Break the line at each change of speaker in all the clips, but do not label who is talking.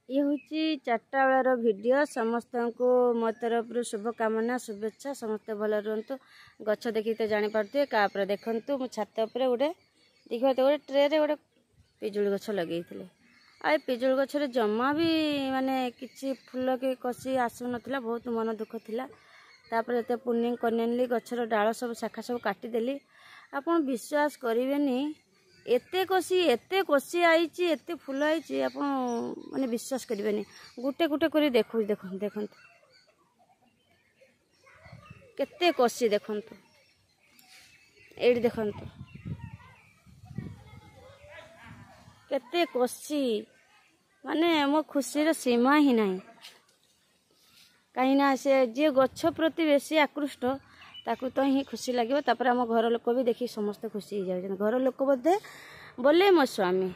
ये हूँ 4टा बेलार वीडियो समस्त को मो तरफ शुभकामना शुभेच्छा समस्त भल रुहतु गछ देखी तो जापारे कापर देखु मो छात गोटे देखा गोटे ट्रे गोटे पिजुली गछ लगे आ पिजुली गछरे जमा भी माने किसी फूल के कषि आसु ना बहुत मन दुख थिला तापर एत पुण्य करनेली गछर डाल सब शाखा सब काटिदेली आपन विश्वास करेनि एते कषि आई एते फूल आई आप माने विश्वास करेनि गुटे गुटे कर देखु देखु देखु केते कषि देखु एडी देखु केते कषि माने मो खुशी सीमा ही नहीं कहीं से जी गछ प्रति बेसी आकृष्ट ताकू तो ही खुशी लगे तापर आम घर लोक भी देखी समस्त खुशी हो जाए घर लोक बोधे बोले मो स्वामी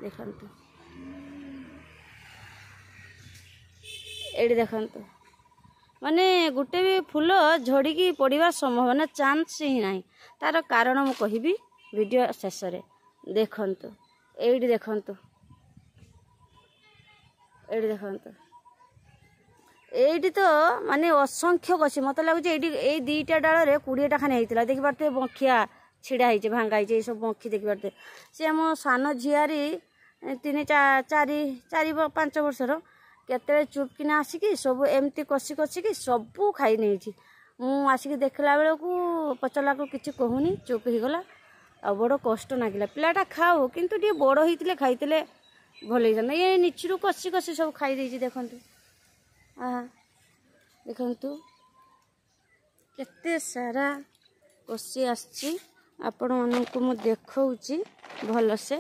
देखु एडी देखु माने गुटे भी फूल झड़ी पड़वा संभावना चांस ही नहीं तार कारण मु कहबी वीडियो शेष देखु एडी देखु एडी देखु एडी तो माने असंख्य कषि मत लगुच ये 2टा डाल में 20टा खाने होता देखी पारे बंखिया छिड़ा है भांगा है सब बंखी देखी पारे सी आम सान झियारी 3-4-5 वर्षर केते चुपकिना आसिक सब एमती कषि कषिकी सबू खाई नहीं मुसिक देखला बेलू पचारा को किसी कहूनी चुप हो गला आ बड़ कष्ट लगे पिलाटा खाऊ किंतु टे बड़ होते खाई भल ये निचरू कषि कषि सब खाई देखु देखु केते सारा कषि आपण मानू मु देखौची भल से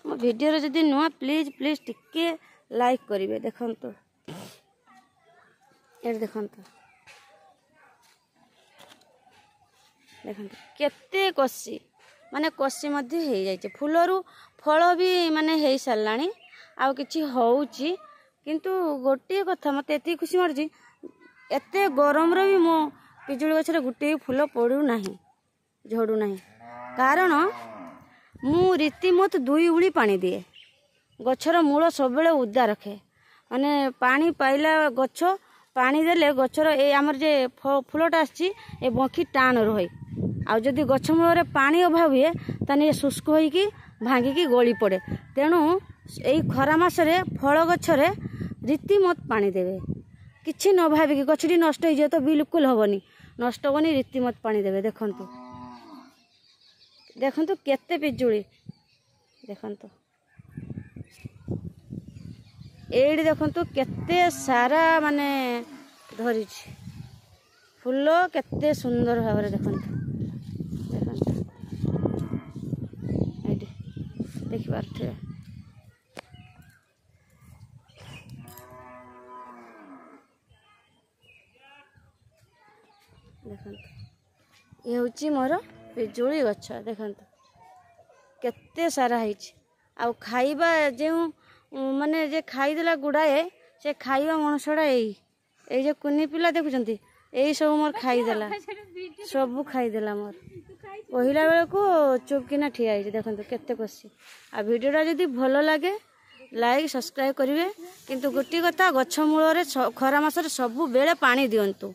मो वीडियो जदि नुआ प्लीज प्लीज टिके लाइक करेंगे देखु ये देखु देखु केते कषि माने कषि मध्य हो जाए फूलरू फल भी माने हो सारा आ कि होची किंतु गोटे कथा मत एत खुशी मार्ची एत गरम भी मो पिजुली गछरे गोटे फूल पड़ू ना झड़ू ना कारण मु रीतिमत 2 उली पानी दिए गछर मूल सब उदा रखे माने पानी पाइला गछ पानी देले गछर ए आमर जे फूलटा आछि ए बंखी टाण रहे आ जदि गछ मूल पानी अभाव हुए ताने ये शुष्क होइकी भांगिकी गली पड़े तेणु यही खरा मासरे फल गछरे रीतिमत पानी देवे किछि न भाविकी गछटी नष्ट हो जाए तो बिल्कुल हेनी नष्ट हेनी रीतिमत पानी देवे देखु देखु केते पिजुली देखु एडी देखु केते सारा माने धरी फूल केते सुंदर भाव देखु देखि पारे देखु ये हूँ मोर पिजुली गछ देखु केते सारा है आ खाइबा जो माने जे खाईदेला गुड़ाए से खाइबा मनुष्यटा यही जे कुनी पिला देखुंत यही सब मोर खाईदेला सब खाईदेला मोर कहला बेल को चुपकिना ठिया है देखो केते कषि आ वीडियोटा जदि भल लगे लाइक सब्सक्राइब करेंगे किंतु गोटे कथा गछ मूल खरा मासरे सबु बेले पानी दिंतु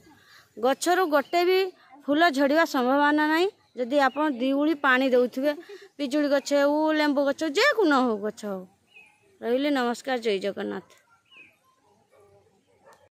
गछरू गोटे भी फूल झड़वा संभावना नहीं जदि आप 2 उली पानी दौथे पिजुली गछ हो लेंबू गछ जे को न हो गछ हो रही नमस्कार जय जगन्नाथ।